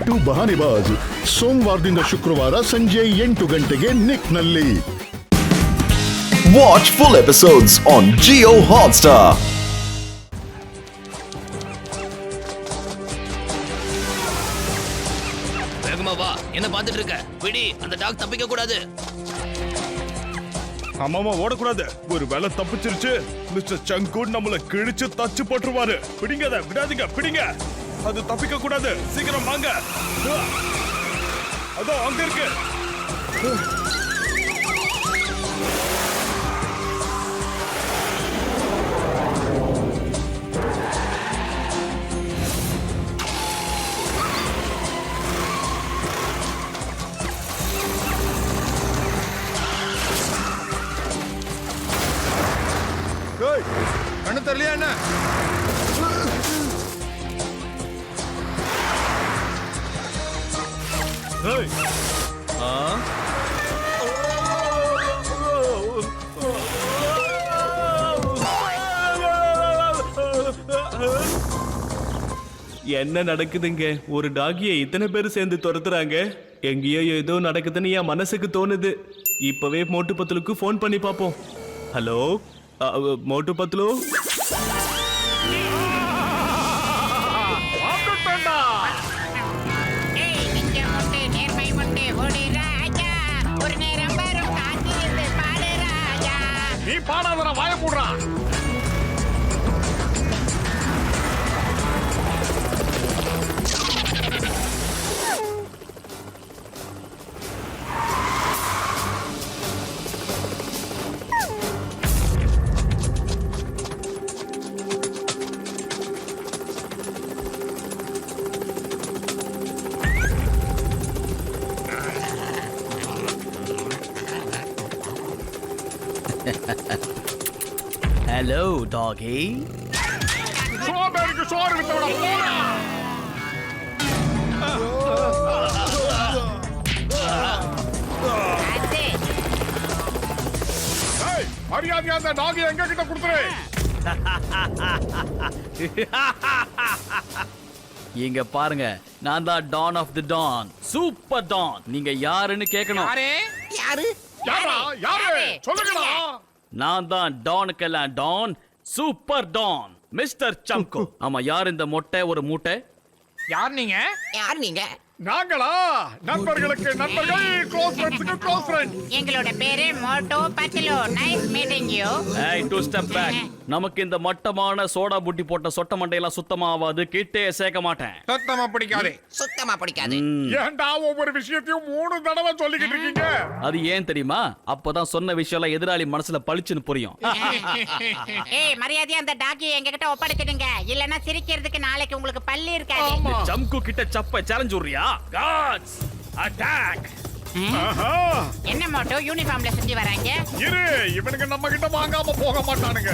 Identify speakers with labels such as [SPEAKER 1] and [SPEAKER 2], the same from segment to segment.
[SPEAKER 1] ಬಿಟ್ಟು ಬಹಾನಿಬಾಜ್ ಸೋಮವಾರದಿಂದ ಶುಕ್ರವಾರ ಸಂಜೆ 8 ಗಂಟೆಗೆ ನಿಕ್ನಲ್ಲಿ.
[SPEAKER 2] Watch full episodes on Jio Hotstar.
[SPEAKER 3] வேகமா வா, என்ன பார்த்துட்டு இருக்க? விடி, அந்த டாக் தப்பிக்க கூடாது.
[SPEAKER 4] அம்மாமா ஓடக்கூடாது. ஒரு வேலை தப்பிச்சிருச்சு, மிஸ்டர் சங்கு நம்மள கிழிச்சு தச்சு போட்டுருவாரு. பிடிங்க, அதை விடாதீங்க, பிடிங்க. அது தப்பிக்க கூடாது. சீக்கிரம் வாங்க. அதோ அங்க இருக்கு.
[SPEAKER 5] கண்ணு தெரியலையா என்ன?
[SPEAKER 6] என்ன நடக்குதுங்க? ஒரு டாகியை இத்தனை பேர் சேர்ந்து துரத்துறாங்க. எங்கேயோ ஏதோ நடக்குதுன்னு என் மனசுக்கு தோணுது. இப்பவே மோட்டு பத்லுக்கு ஃபோன் பண்ணி பார்ப்போம். ஹலோ மோட்டு பத்லு,
[SPEAKER 4] நீ பாடாத, வாய போடுறான்.
[SPEAKER 3] ஹலோ டாகி.
[SPEAKER 4] சோறு சோறு விட்டவன போடா. மரியாதையா அந்த டாகி எங்க கிட்ட கொடுத்துரு.
[SPEAKER 3] இங்க பாருங்க, நான் தான் don of the don, super don. நீங்க யாருன்னு கேட்கணும்.
[SPEAKER 5] யாரு?
[SPEAKER 4] யாரு சொல்லுங்கடா.
[SPEAKER 3] நான் தான் டானுக்கெல்லாம் டான், சூப்பர் டான், மிஸ்டர் சம்கோ. ஆமா, யார் இந்த மொட்டை ஒரு மூட்டை?
[SPEAKER 5] யார் நீங்க?
[SPEAKER 4] நாங்களா? நண்பர்களுக்கு நண்பர்கள், க்ளோஸ் ஃப்ரெண்ட்ஸ்க்கு க்ளோஸ் ஃப்ரெண்ட்.
[SPEAKER 7] எங்களோட பேரு Motu Patlu. Nice meeting you.
[SPEAKER 3] ஏய், டூ ஸ்டெப் பேக். நமக்கு இந்த மட்டமான சோடா புட்டி போட்ட சொட்ட மண்டையெல்லாம் சுத்தமா ஆகாது. கிட்டே சேர்க்க மாட்டேன்.
[SPEAKER 5] சுத்தமா பிடிக்காது.
[SPEAKER 4] ஏன்டா ஒவ்வொரு விஷயத்தையும் 3 தடவை சொல்லிக்கிட்டு இருக்கீங்க?
[SPEAKER 3] அது ஏன் தெரியுமா? அப்பதான் சொன்ன விஷயம் எல்லாம் எதிராளி மனசுல பளிச்சுன்னு புரியும்.
[SPEAKER 7] ஏய், மரியாதையா அந்த டாகியை எங்ககிட்ட ஒப்படைச்சிடுங்க, இல்லனா சிரிக்கிறதுக்கு நாளைக்கு உங்களுக்கு பல்லு இருக்காது.
[SPEAKER 3] சம்கு கிட்ட சப்ப சேலஞ்ச் விடுறியா? காட்ஸ் அட்டாக்.
[SPEAKER 7] என்ன மோட்டோ யூனிஃபார்ம்ல செஞ்சு வராங்க?
[SPEAKER 4] இரு, இவனுக்கு நம்ம கிட்ட வாங்காம போக மாட்டானுங்க.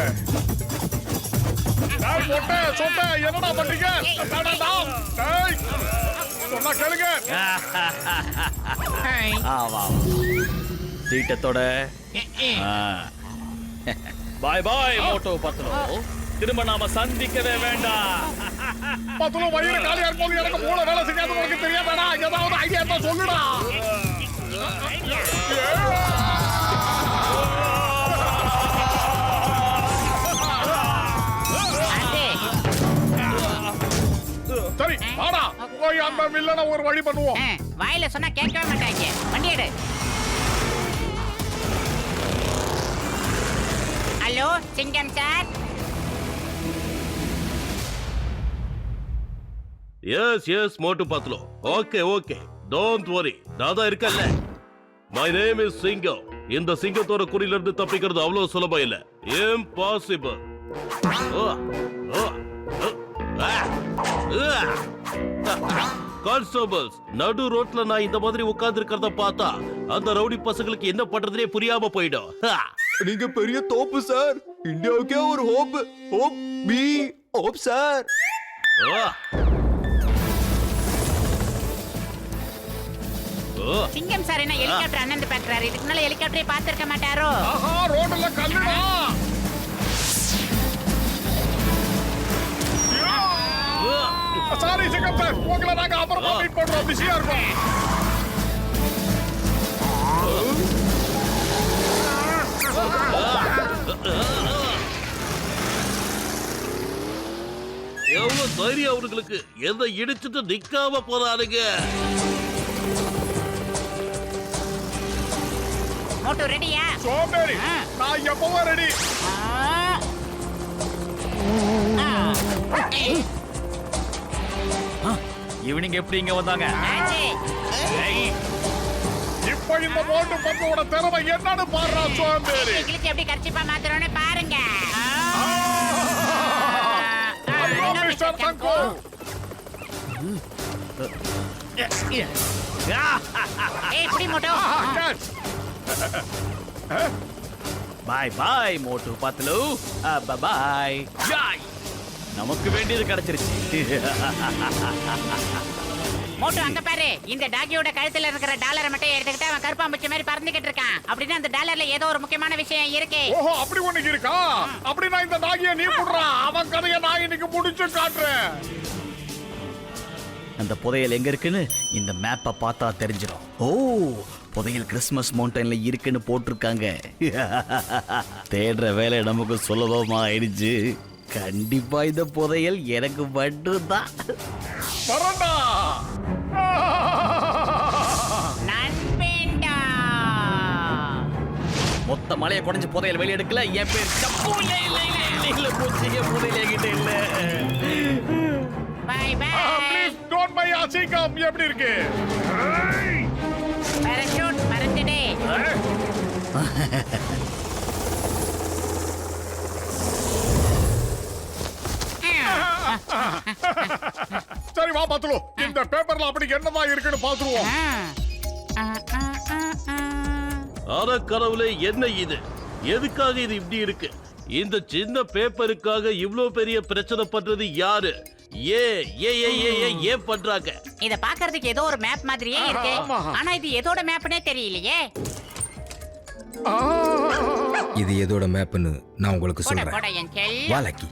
[SPEAKER 4] டேய் மொட்டை சொட்டை, என்னடா பண்றீங்க? டடடா. டேய், சொன்னா கேளுங்க.
[SPEAKER 3] வா தீட்டத்தோட பாய் பாய் மோட்டோ பத்லு. திரும்ப நாம சந்திக்கவே வேண்டாம்.
[SPEAKER 4] பத்லு, வயிறு காலியா இருக்கும்போது எனக்கு மூளை வேலை செய்யாத உனக்கு தெரியாதாடா? ஏதாவது ஐடியா இருந்தா சொல்லுடா. சரி, வாடா, போய் அந்த வில்லனை ஒரு வழி பண்ணுவோம்.
[SPEAKER 7] வாயில சொன்னா கேட்கவே மாட்டாங்க. வண்டி எடு. ஹலோ சிங்கம் sir.
[SPEAKER 8] Yes, Motu Patlu. Okay, don't worry, நான் தான் இருக்கல்ல. மை நேம் இஸ் சிங்கம். இந்த சிங்கத்தோட குறியில இருந்து தப்பிக்கிறது அவ்வளவு சுலபம் இல்ல. இம்பாசிபிள். கான்ஸ்டபிள்ஸ், நடு ரோட்ல நான் இந்த மாதிரி உட்கார்ந்து இருக்கிறத பார்த்தா அந்த ரவுடி பசங்களுக்கு என்ன பண்றதுனே புரியாம போயிடும்.
[SPEAKER 2] நீங்க பெரிய தோப்பு சார். இந்தியாவுக்கே ஒரு ஹோப் சார்.
[SPEAKER 7] சிங்கம் சார் என்ன ஹெலிகாப்டர் அண்ணந்து பாக்குறாரு? இதுக்கு முன்னால ஹெலிகாப்டரை பார்த்திருக்க மாட்டாரோ?
[SPEAKER 4] ரோட்ல கல்லுடா. சாரி சிங்கம் சார், உங்களை நாங்க அப்புறமா வெயிட் பண்றோம், பிஸியா இருக்கும்.
[SPEAKER 8] எவ்வளவு தைரியம் அவர்களுக்கு, எதை இடிச்சுட்டு நிக்காம போறானுங்க.
[SPEAKER 7] மோட்டு ரெடியா?
[SPEAKER 4] சோம்பேறி, நான் எப்பவும் ரெடி.
[SPEAKER 3] இவனிங்க எப்படி இங்க வந்தாங்க?
[SPEAKER 4] இப்போ இந்த மோட்டு பந்தோட திறமை என்னன்னு பாடுறா சோம்பேறி.
[SPEAKER 7] எங்களுக்கு எப்படி கர்ச்சிப்பா மாத்துறோன்னு பாருங்க.
[SPEAKER 4] மிஸ்டர் சங்கு,
[SPEAKER 7] ஏய் புடி மோட்டு.
[SPEAKER 3] பாய் பாய் மோட்டு பத்லு, பாய். நமக்கு வேண்டியது கிடைச்சிருச்சு.
[SPEAKER 7] மோட்டு அங்க பாரு, இந்த டாகியோட கழுத்துல இருக்கிற டாலரை மட்டும் எடுத்துக்கிட்டு அவன் கருப்பாம்பூச்சி மாதிரி பறந்துகிட்டு இருக்கான். அப்படின்னா அந்த டாலர்ல ஏதோ ஒரு முக்கியமான விஷயம் இருக்கு.
[SPEAKER 4] ஓஹோ, அப்படி ஒண்ணு இருக்கா? அப்படின்னா இந்த டாகியை நீ புடுறா, அவன் கதையை நான் இன்னைக்கு முடிச்சு காட்டுறேன்.
[SPEAKER 3] அந்த புதையல் எங்க இருக்குன்னு இந்த மேப்பை பார்த்தா தெரிஞ்சிடும். ஓ, புதையல் கிறிஸ்மஸ் மவுண்டன்ல இருக்குன்னு போட்டிருக்காங்க. தேடுற வேலை நமக்கு சுலபமா ஆயிடுச்சு. கண்டிப்பா இந்த புதையல் எனக்கு மட்டும்தான்.
[SPEAKER 4] வரண்டா.
[SPEAKER 7] நண்பேண்டா.
[SPEAKER 3] மொத்த மலையை குறைஞ்சு புதையல் வெளியே எடுக்கல. என் பேர் சப்பு. இல்ல பூச்சிங்க, புதையல் என்கிட்ட இல்ல.
[SPEAKER 7] Bye bye.
[SPEAKER 4] ப்ளீஸ் டோன்ட் பை ஆசிகம். எப்படி இருக்கு?
[SPEAKER 7] பாராசூட் பறந்துடே.
[SPEAKER 4] சரி வா பாத்துருவோம். இந்த பேப்பர்ல அப்படி என்னதான் இருக்குன்னு பாத்துருவோம்.
[SPEAKER 8] ஆனா கடவுளே, என்ன இது? எதுக்காக இது இப்படி இருக்கு? இந்த சின்ன பேப்பருக்காக இவ்ளோ பெரிய பிரச்சனை பண்றது யாரு? ஏன் பண்றாங்க?
[SPEAKER 7] இத பாக்குறதுக்கு ஏதோ ஒரு மேப் மாதிரியே இருக்கு. ஆனா இது எதோட மேப்னே தெரியலையே.
[SPEAKER 9] இது எதோட மேப்னு நான் உங்களுக்கு
[SPEAKER 7] போட
[SPEAKER 9] சொல்றேன்.
[SPEAKER 7] போட என் செல்லம்.
[SPEAKER 9] வாலக்கி.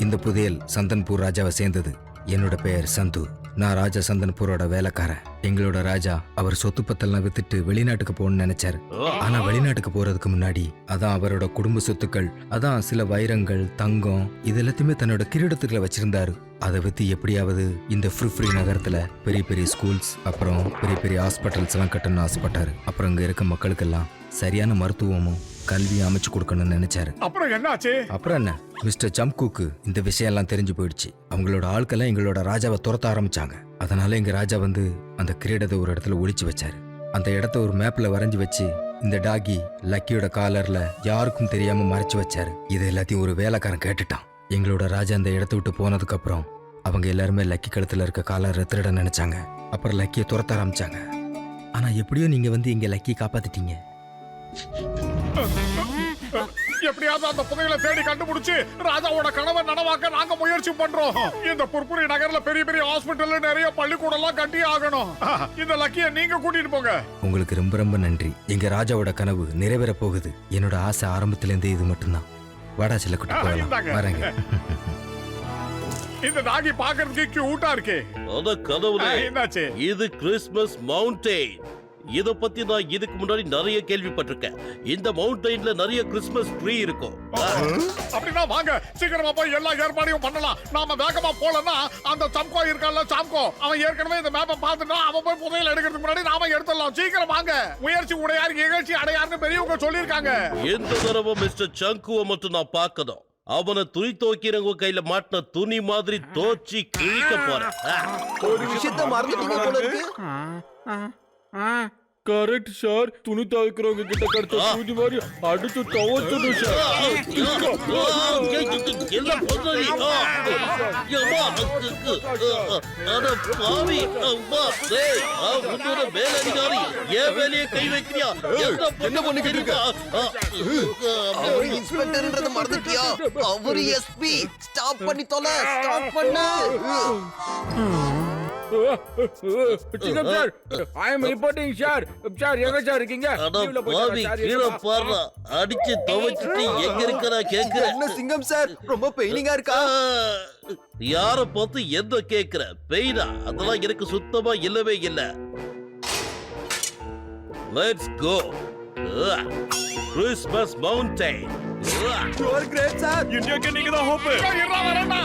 [SPEAKER 9] இந்த புதையல் சந்தன்பூர் ராஜாவை சேர்ந்தது. என்னோட பெயர் சந்து. நான் ராஜா சந்தன்பூரோட வேலைக்காரன். எங்களோட ராஜா அவர் சொத்து பத்தெல்லாம் வித்துட்டு வெளிநாட்டுக்கு போகணும்னு நினைச்சாரு. ஆனா வெளிநாட்டுக்கு போறதுக்கு முன்னாடி அதான் அவரோட குடும்ப சொத்துக்கள், அதான் சில வைரங்கள், தங்கம், இது எல்லாத்தையுமே தன்னோட கிரீடத்துக்குள்ள வச்சிருந்தாரு. அதை வித்து எப்படியாவது இந்த ஃப்ரீ நகரத்துல பெரிய பெரிய ஸ்கூல்ஸ், அப்புறம் பெரிய பெரிய ஹாஸ்பிட்டல்ஸ் எல்லாம் கட்டணும்னு ஆசைப்பட்டாரு. அப்புறம் இங்க இருக்க மக்களுக்கெல்லாம் சரியான மருத்துவமும் கல்வியும் அமைச்சு கொடுக்கணும்னு நினைச்சாரு.
[SPEAKER 4] அப்புறம் என்னாச்சு?
[SPEAKER 9] அப்புறம் என்ன, மிஸ்டர் சம்குக்கு இந்த விஷயம் எல்லாம் தெரிஞ்சு போயிடுச்சு. அவங்களோட ஆட்கள்லாம் எங்களோட ராஜாவை துரத்த ஆரம்பிச்சாங்க. அதனால எங்க ராஜா வந்து அந்த கிரீடத்தை ஒரு இடத்துல ஒளிச்சு வச்சாரு. அந்த இடத்த ஒரு மேப்ல வரைஞ்சு வச்சு இந்த டாகி லக்கியோட காலர்ல யாருக்கும் தெரியாம மறைச்சு வச்சாரு. இது எல்லாத்தையும் ஒரு வேலைக்காரன் கேட்டுட்டான். எங்களோட ராஜா அந்த இடத்த விட்டு போனதுக்கு அப்புறம் அவங்க எல்லாருமே லக்கி கழுத்துல இருக்க காலரை திருட நினைச்சாங்க. அப்புறம் லக்கியை துரத்த ஆரம்பிச்சாங்க. ஆனா எப்படியோ நீங்க வந்து இங்க லக்கியை காப்பாத்திட்டீங்க.
[SPEAKER 4] எப்படியாவது அந்த புதையலை தேடி கண்டுபிடிச்சு ராஜாவோட கனவை நனவாக்க நாங்க முயற்சி பண்றோம். இந்த புர்புரி நகர்ல பெரிய பெரிய ஹாஸ்பிட்டல், நிறைய பள்ளிக்கூடம் எல்லாம் கட்டி ஆகணும். இந்த லக்கிய நீங்க கூட்டிட்டு போங்க.
[SPEAKER 9] உங்களுக்கு ரொம்ப ரொம்ப நன்றி. எங்க ராஜாவோட கனவு நிறைவேற போகுது. என்னோட ஆசை ஆரம்பத்துல இருந்தே இது மட்டும்தான். வாடா செல்ல குட்டி போகலாம். வரேங்க.
[SPEAKER 4] இந்த டாகி பாக்குறதுக்கு கியூட்டா இருக்கே.
[SPEAKER 8] அத கடவுளே,
[SPEAKER 4] என்னாச்சு?
[SPEAKER 8] இது கிறிஸ்மஸ் மவுண்டைன். இத பத்தி நான் இதுக்கு முன்னாடி நிறைய கேள்விப்பட்டிருக்கேன். இந்த மவுண்டைன்ல நிறைய கிறிஸ்மஸ் ட்ரீ இருக்கும்.
[SPEAKER 4] அப்படின்னா வாங்க சீக்கிரமா போய் எல்லா ஏற்பாடையும் பண்ணலாம். நாம வேகமா போலன்னா அந்த சம்கோ இருக்கான்ல, சாம்கோ, அவன் ஏற்கனவே இந்த மேப்பை பார்த்துட்டா அவன் போய் புதையல் எடுக்கிறதுக்கு முன்னாடி நாம எடுத்துடலாம். சீக்கிரம் வாங்க. முயற்சி உடையார் இகழ்ச்சி அடையார்னு பெரியவங்க சொல்லியிருக்காங்க.
[SPEAKER 8] எந்த தடவை மிஸ்டர் சங்குவை மட்டும் நான் பார்க்கணும். அவனை துணி துவைக்கிறவங்க கையில மாட்டின துணி மாதிரி தோச்சி கிழிக்க போறேன்.
[SPEAKER 2] ஒரு விஷயத்த மறந்துட்டீங்க போல இருக்கு.
[SPEAKER 4] Correct sir. துணி துவைக்கிறவங்க கிட்ட கிடைச்ச துணி மாதிரி அடிச்சு துவைச்சிடும் சார்.
[SPEAKER 8] எல்லாம் பொதுவரி. மேலதிகாரி ஏன் வேலையை கை வைக்கிறியா?
[SPEAKER 2] என்ன பண்ணிக்கிட்டு இருக்க? அவரு இன்ஸ்பெக்டர்ன்றத மறந்துட்டியா? அவரு எஸ்பி. ஸ்டாப் பண்ணி தொலை. ஸ்டாப் பண்ணு.
[SPEAKER 9] Singam sir I am reporting sir. Sir எங்க சார் இருக்கீங்க? லீவ்ல போயிட்டாரா சார்?
[SPEAKER 8] கீழே பாடுறா அடிச்சு துவைச்சிட்டு எங்க இருக்கிறா கேக்குற
[SPEAKER 2] என்ன சிங்கம் சார் ரொம்ப பெயினிங்கா இருக்கா?
[SPEAKER 8] யார பார்த்து எந்த கேக்குற பெயினா அதெல்லாம் எனக்கு சுத்தமா இல்லவே இல்ல. Let's go Christmas mountain.
[SPEAKER 2] You are great sir.
[SPEAKER 6] இந்தியாக்கு நீங்க தான் ஹோப்.
[SPEAKER 4] இருடா, வரேன்டா.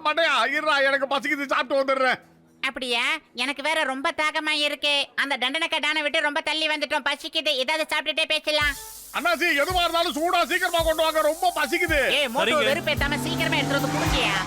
[SPEAKER 4] மண்டையா இருடா, எனக்கு பசிக்குது, சாப்பிட்டு வந்துடுறேன்.
[SPEAKER 7] அப்படியா? எனக்கு வேற ரொம்ப தாகமா இருக்கு. அந்த தண்டனக்க டான விட்டு ரொம்ப தள்ளி வந்துட்டோம். பசிக்குது, ஏதாவது சாப்பிட்டுட்டே பேசலாம்.
[SPEAKER 4] அண்ணாச்சி எதுவா இருந்தாலும் சூடா சீக்கிரமா கொண்டு வாங்க, ரொம்ப பசிக்குது.
[SPEAKER 7] ஏய் மோட்டோ
[SPEAKER 6] சரிங்க.
[SPEAKER 7] வெறுப்பேத்தாம சீக்கிரமா எடுத்து வந்து குடிச்சியா?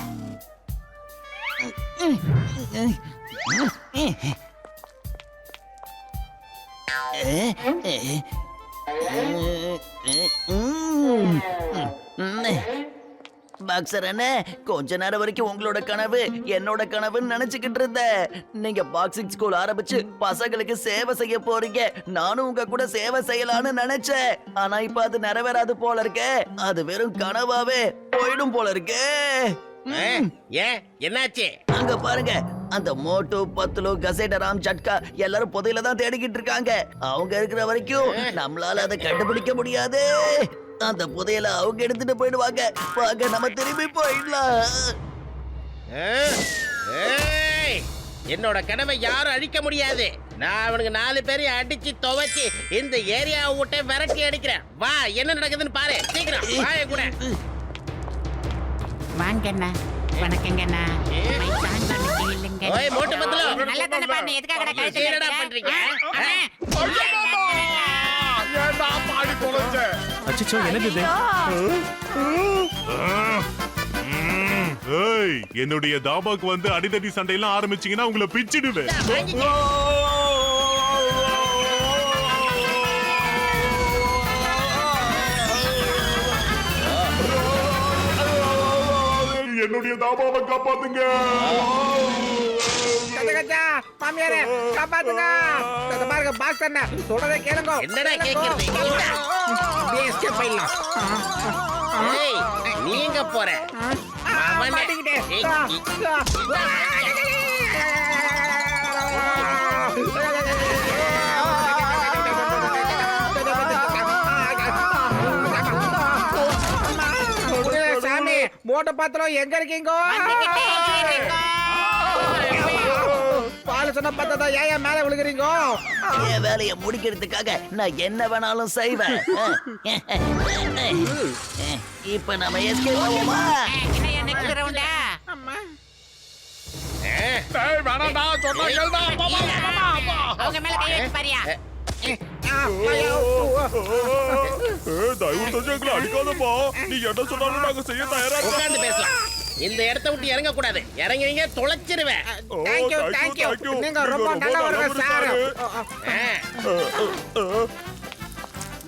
[SPEAKER 3] பாக்ஸர் அண்ணே, கொஞ்ச நேரம் வரைக்கும் உங்களோட கனவு என்னோட கனவுன்னு நினைச்சுக்கிட்டு இருந்தேன். நீங்க பாக்ஸிங் ஸ்கூல் ஆரம்பிச்சு பசங்களுக்கு சேவை செய்ய போறீங்க. நானும் உங்க கூட சேவை செய்யலாம்னு நினைச்சேன். ஆனா இப்ப அது நிறைவேறாது போல இருக்கே. அது வெறும் கனவாவே போயிடும் போல இருக்கே.
[SPEAKER 5] ஏன் என்னாச்சு?
[SPEAKER 3] அங்க பாருங்க, அந்த மோட்டு பத்துலு கசேட ராம் சட்கா எல்லாரும் புதையில தான் தேடிக்கிட்டு இருக்காங்க. அவங்க இருக்கிற வரைக்கும் நம்மளால அதை கண்டுபிடிக்க முடியாது. அந்த புதையல அவங்க எடுத்துட்டு போயிடுவாங்க. வாங்க நம்ம திரும்பி போயிடலாம்.
[SPEAKER 5] ஏய், என்னோட கனவை யாரும் அழிக்க முடியாது. நான் அவனுக்கு 4 பேரையும் அடிச்சு துவைச்சு இந்த ஏரியாவை விட்டு விரட்டி அடிக்கிறேன். வா, என்ன நடக்குதுன்னு பாரு. சீக்கிரம் வா என் கூட.
[SPEAKER 7] வாங்கண்ணா. வணக்கங்கண்ணா.
[SPEAKER 5] ஓய் மோட்டு பத்தலோ,
[SPEAKER 7] நல்லா தானே பாருங்க. எதுக்காக கழுத்துல
[SPEAKER 5] என்னடா பண்றீங்க?
[SPEAKER 4] ஏன்டா பாடி தொலைச்ச?
[SPEAKER 6] அச்சச்சோ என்னது இது?
[SPEAKER 10] ஏய், என்னுடைய தாபாக்கு வந்து அடிதடி சண்டையெல்லாம் ஆரம்பிச்சீங்கன்னா உங்களை பிச்சிடுவேன். என்னுடைய தாபாவை காப்பாத்துங்க.
[SPEAKER 5] மாமியாரே காப்பாத்துங்க. பாருங்க பாக்ஸ் என்ன சொல்றதை கேளுங்க. என்னடா கேக்குறது? எஸ்கேப் பண்ணலாம். ஏய், நீங்க போற அவனே சாமி மோட்டை பாத்திரம் எங்க இருக்கீங்க? பால் சொன்ன பார்த்தா ஏன் மேல விழுகிறீங்க?
[SPEAKER 3] என் வேலையை முடிக்கிறதுக்காக நான் என்ன வேணாலும் செய்வேன். இப்ப நம்ம எஸ்கேப் ஆவோமா?
[SPEAKER 7] நெக்ஸ்ட் ரவுண்டா?
[SPEAKER 4] டேய் வேணாம்டா, சொன்னா கேளுடா. அப்பா, அப்பா, அப்பா.
[SPEAKER 7] அவங்க மேல கை வச்சு பாரியா?
[SPEAKER 10] தயவு செஞ்சு எங்களை அடிக்காதப்பா. நீ என்ன சொன்னாலும் நாங்க செய்ய தயாரா
[SPEAKER 5] உட்கார்ந்து பேசலாம். இந்த இடத்தை விட்டு இறங்க கூடாது. இறங்குவீங்க தொலைச்சிருவேன்.
[SPEAKER 10] தேங்க்யூ.
[SPEAKER 5] நீங்க ரொம்ப நல்லவங்க சார்.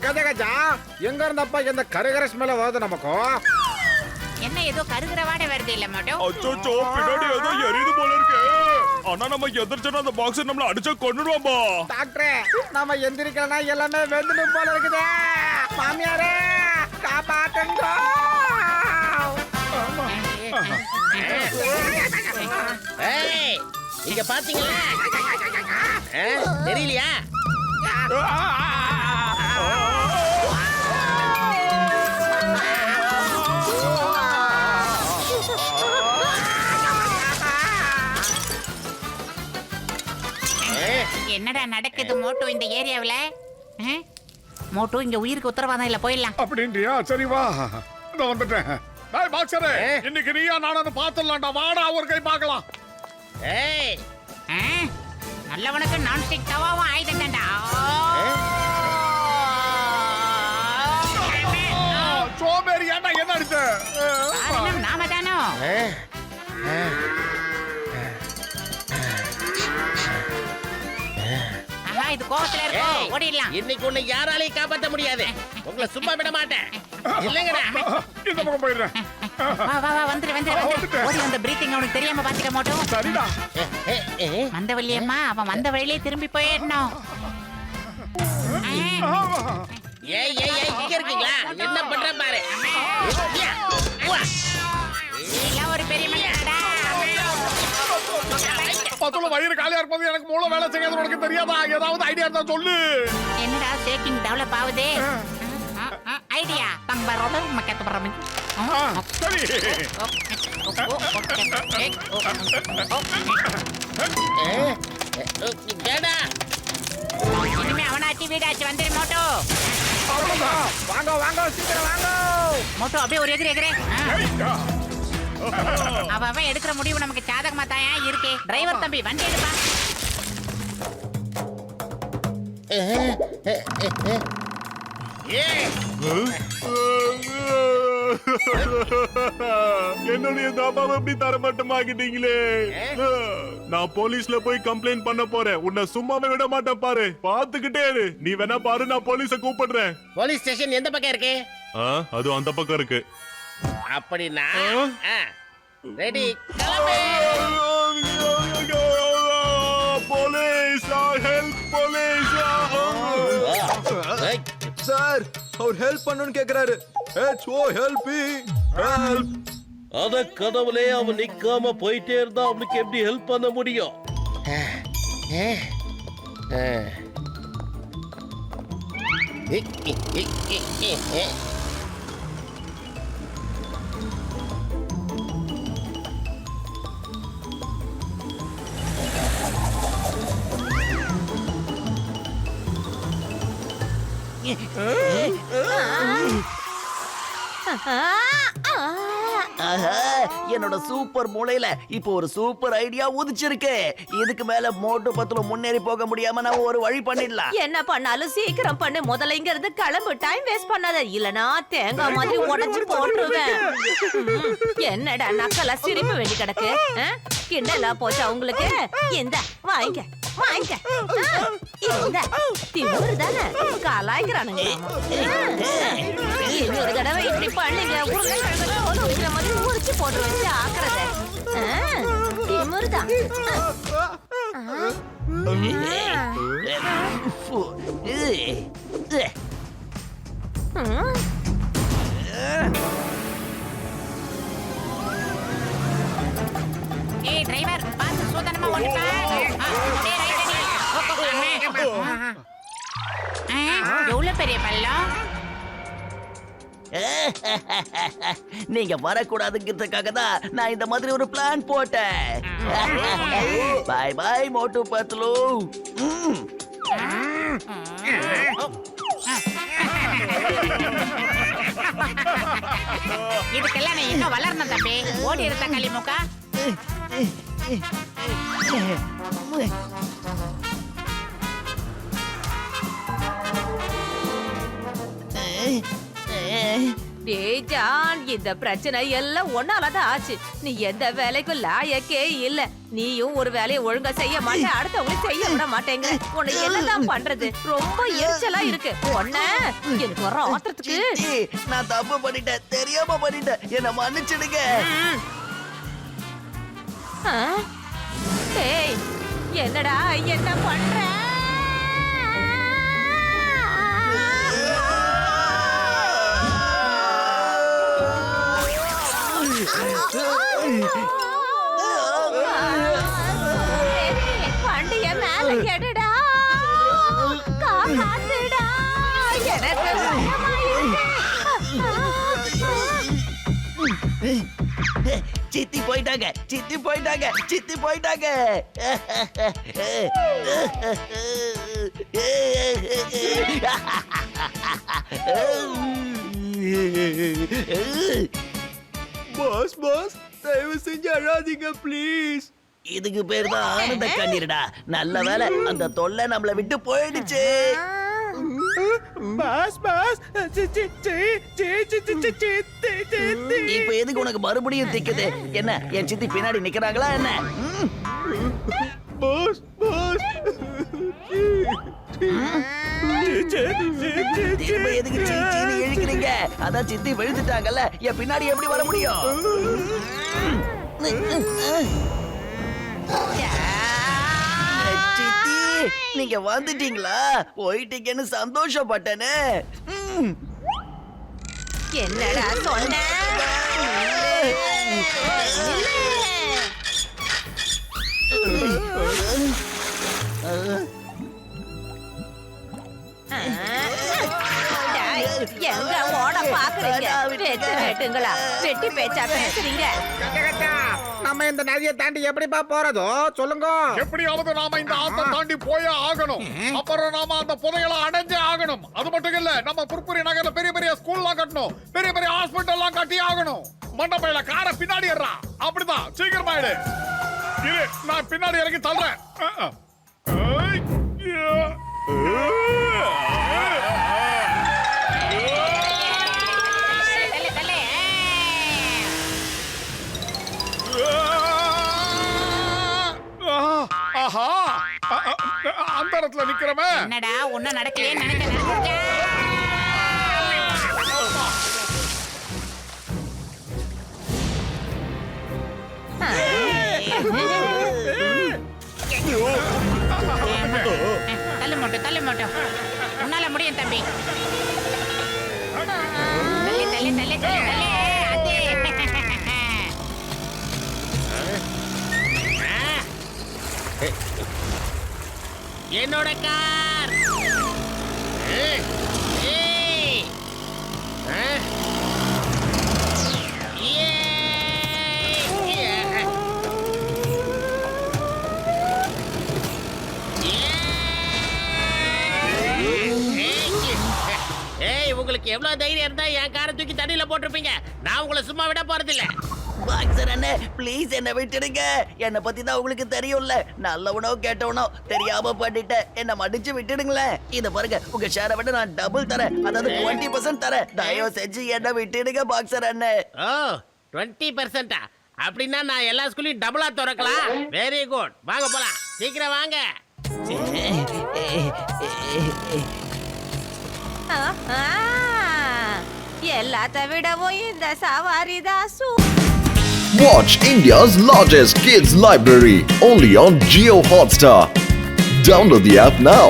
[SPEAKER 5] கஜா கஜா எங்க இருந்தப்பா இந்த கருகர ஸ்மெல் வருது நமக்கு?
[SPEAKER 7] என்ன ஏதோ கருகிற வாடை வருது இல்ல மோட்டோ?
[SPEAKER 10] அச்சோ, பின்னாடி ஏதோ எரியுது போல இருக்கு. ஆனா நம்ம எதிர்ச்சனா அந்த பாக்ஸ் நம்மள அடிச்சா கொன்னுடுவாம்பா.
[SPEAKER 5] டாக்டரே, நாம எந்திரிக்கலனா எல்லாமே வெந்துடும் போல இருக்குது. மாமியாரே காப்பாத்துங்க. ஏய், இங்க பாத்தீங்களா? தெரியலையா?
[SPEAKER 7] என்னடா நடக்குது மோட்டோ இந்த ஏரியாவுல? மோட்டோ இங்க உயிருக்கு உத்தரவாதம் இல்ல, போயிடலாம்.
[SPEAKER 4] அப்படின்றியா? சரி வா, நான் வந்துட்டேன். டேய் பாக்ஸரே, இன்னைக்கு நீயா நானும் பாத்துடலாம்டா. வாடா ஒரு கை பார்க்கலாம்.
[SPEAKER 5] ஏய்,
[SPEAKER 7] நல்லவனுக்கு நான் ஸ்டிக் தவாவும் ஆயுதம் தான்டா.
[SPEAKER 4] சோம்பேறி ஏன்டா என்ன அடிச்ச?
[SPEAKER 7] காரணம் நாம தானோ? ஆஹா, இது கோவத்துல இருக்கோ, ஓடிடலாம்.
[SPEAKER 5] இன்னைக்கு உன்னை யாராலையும் காப்பாற்ற முடியாது. உங்களை சும்மா விட மாட்டேன். இல்லங்கடா.
[SPEAKER 4] இந்த பக்கம் போயிடுறேன்.
[SPEAKER 7] வா வா வா, வந்துரு வந்துரு வந்துரு. ஓடி வந்த பிரீத்திங் அவனுக்கு தெரியாம பாத்துக்க மாட்டோம்.
[SPEAKER 4] சரிடா.
[SPEAKER 7] மந்தவல்லியம்மா, அவன் வந்த வழியிலே திரும்பி போயிடணும்.
[SPEAKER 5] ஏய் ஏய் ஏய், இங்க இருக்கீங்களா? என்ன பண்ற பாரு.
[SPEAKER 7] எல்லாம்
[SPEAKER 4] பத்துல வயிறு காலியா இருப்பது எனக்கு மூளை வேலை செய்யாது உனக்கு தெரியாதா? ஏதாவது ஐடியா இருந்தா சொல்லு.
[SPEAKER 7] என்னடா ஷேக்கிங் டெவலப் ஆகுது? ஐடியா தம்பரோட மக்கத்து பரமி.
[SPEAKER 4] சரி.
[SPEAKER 5] கேடா
[SPEAKER 7] இனிமே அவனாச்சு வீடாச்சு வந்துரு மோட்டோ.
[SPEAKER 4] அவ்வளவுதான். வாங்க வாங்க சீக்கிரம் வாங்க.
[SPEAKER 7] மோட்டோ அப்படியே ஒரு எகிரி. அவன் எடுக்கிற முடிவு நமக்கு சாதகமா தான் இருக்கு. டிரைவர் தம்பி வண்டி எடுப்பா.
[SPEAKER 10] என்னுடைய தாபாவை எப்படி தரமட்டமாக்கிட்டீங்களே. நான் போலீஸ்ல போய் கம்ப்ளைண்ட் பண்ண போறேன். உன்னை சும்மாவே விட மாட்டேன் பாரு. பாத்துக்கிட்டே இரு. நீ வேணா பாரு, நான் போலீஸ கூப்பிடுறேன்.
[SPEAKER 5] போலீஸ் ஸ்டேஷன் எந்த பக்கம் இருக்கு?
[SPEAKER 10] அது அந்த பக்கம் இருக்கு.
[SPEAKER 5] அப்படின்னா ready
[SPEAKER 10] police help police.
[SPEAKER 2] Sir அவர் ஹெல்ப் பண்ணனும் கேக்குறாரு. HO help me help.
[SPEAKER 8] அத கதவுலே அவன் நிக்காம போயிட்டே இருந்தா அவனுக்கு எப்படி ஹெல்ப் பண்ண முடியும்?
[SPEAKER 3] என்னோட சூப்பர் மூளையில இப்போ ஒரு சூப்பர் ஐடியா உதிச்சிருக்கு. இதுக்கு மேல மோட்டு பத்துல முன்னேறி போக முடியாம நான் ஒரு வழி பண்ணிடலாம்.
[SPEAKER 11] என்ன பண்ணாலும் சீக்கிரம் பண்ணு. முதல்ல இங்க இருந்து கிளம்பு. டைம் வேஸ்ட் பண்ணாத, இல்லனா தேங்காய் மாதிரி உடைச்சு போட்டுருவேன். என்னடா நக்கலா சிரிப்பு வேண்டி கிடக்கு? கிண்டலா போச்சா உங்களுக்கு? இந்த வாங்க வாங்க. இந்த திமுரு தானே கலாய்க்கிறானுங்க. இன்னொரு தடவை இப்படி பண்ணுங்க, உருளைக்கிழங்கு தோல் உரிக்கிற மாதிரி உரிச்சு போட்டு வச்சு ஆக்குறத. திமுரு தான்.
[SPEAKER 7] ஏய் டிரைவர் பாத்து சூதனமா ஓட்டுப்பா. எவ்வளவு பெரிய பள்ளம்.
[SPEAKER 3] நீங்க வரக்கூடாதுங்கிறதுக்காக தான் நான் இந்த மாதிரி ஒரு பிளான் போட்டேன். பாய் பாய் மோட்டு பத்லு.
[SPEAKER 7] இதுக்கெல்லாம் நீ இன்னும் வளரணும் தம்பி. ஓடி இருந்த களிமுக்கா.
[SPEAKER 11] டேய் ஜான், இந்த பிரச்சனை எல்லாம் ஒன்னாலதான் ஆச்சு. நீ எந்த வேலைக்கும் லாயக்கே இல்ல. நீயும் ஒரு வேலையை ஒழுங்கா செய்ய மாட்டே, அடுத்தவங்களும் செய்ய விட மாட்டேங்க. உனக்கு என்னதான் பண்றது? ரொம்ப எரிச்சலா இருக்கு. ஒன்ன எனக்கு வர ஆத்திரத்துக்கு.
[SPEAKER 3] நான் தப்பு பண்ணிட்டேன், தெரியாம பண்ணிட்டேன், என்ன மன்னிச்சிடுங்க.
[SPEAKER 11] டேய் என்னடா என்ன பண்ற? வண்டிய மேல எடுடா, காப்பாத்துடா, எனக்கு பயமா இருக்கு.
[SPEAKER 3] சித்தி போயிட்டாங்க, சித்தி போயிட்டாங்க, சித்தி போயிட்டாங்க.
[SPEAKER 2] பாஸ் பாஸ் தயவு செஞ்சு அழாதீங்க ப்ளீஸ்.
[SPEAKER 3] இதுக்கு பேர் தான் ஆனந்த கண்ணீர்டா. நல்ல வேளை அந்த தொல்லை நம்மள விட்டு போயிடுச்சு.
[SPEAKER 2] பாஸ் பாஸ்
[SPEAKER 3] இப்ப எதுக்கு உனக்கு மறுபடியும் திக்குது? என்ன என் சித்தி பின்னாடி நிக்கிறாங்களா என்ன?
[SPEAKER 2] பாஸ் பாஸ்
[SPEAKER 3] திரும்ப எதுக்கு சீச்சின்னு இழுக்கிறீங்க? அதான் சித்தி விழுந்துட்டாங்கல்ல, என் பின்னாடி எப்படி வர முடியும்? சித்தி நீங்க வந்துட்டீங்களா? போயிட்டீங்கன்னு சந்தோஷப்பட்டேனே.
[SPEAKER 11] என்னடா சொன்ன? பாக்குறீங்க? பேச்ச வெட்டுங்களா? வெட்டி பேச்சா பேசுறீங்க?
[SPEAKER 5] நம்ம இந்த நதியை தாண்டி எப்படிப்பா போறதோ சொல்லுங்க.
[SPEAKER 4] எப்படியாவது நாம இந்த ஆத்த தாண்டி போயே ஆகணும். அப்புறம் நாம அந்த புதையலை அடைஞ்சே ஆகணும். அது மட்டும் இல்ல, நம்ம புர்புரி நகர்ல பெரிய பெரிய ஸ்கூல்லாம் கட்டணும், பெரிய பெரிய ஹாஸ்பிட்டல் எல்லாம் கட்டி ஆகணும். மண்டபையில காரை பின்னாடி ஏறா. அப்படிதான், சீக்கிரமா இரு. நான் பின்னாடி இறங்கி தள்ளுறேன். ஆஹா, அந்த இடத்துல நிக்கிறமே.
[SPEAKER 7] என்னடா ஒன்னும் நடக்கலையே நினைக்க. தள்ளு மாட்டோம். உன்னால முடியும் தம்பி. தள்ளி.
[SPEAKER 5] என்னோட கார். உங்களுக்கு எவ்வளவு தைரியம் இருந்தா என் காரை தூக்கி தண்ணியில போட்டிருப்பீங்க. நான் உங்களை சும்மா விட போறது இல்ல.
[SPEAKER 3] பாக்ஸர் அண்ணே, ப்ளீஸ் என்ன விட்டுடுங்க. என்ன பத்தி தான் உங்களுக்கு தெரியும்ல. நல்லவனோ கேட்டவனோ தெரியாம பண்ணிட்டேன். என்ன மன்னிச்சு விட்டுடுங்களேன். இத பாருங்க, உங்க ஷேரை விட நான் டபுள் தரேன், அதாவது 20% தரேன். தயவு செஞ்சு என்ன விட்டுடுங்க பாக்ஸர் அண்ணே.
[SPEAKER 5] ஓ 20%? அப்படின்னா நான் எல்லா ஸ்கூலையும் டபுளா திறக்கலாம். வெரி குட், வாங்க போலாம். சீக்கிரம் வாங்க.
[SPEAKER 11] எல்லாத்த விடவும் இந்த சவாரி தான்
[SPEAKER 2] Watch India's largest kids library only on Jio Hotstar. Download the app now.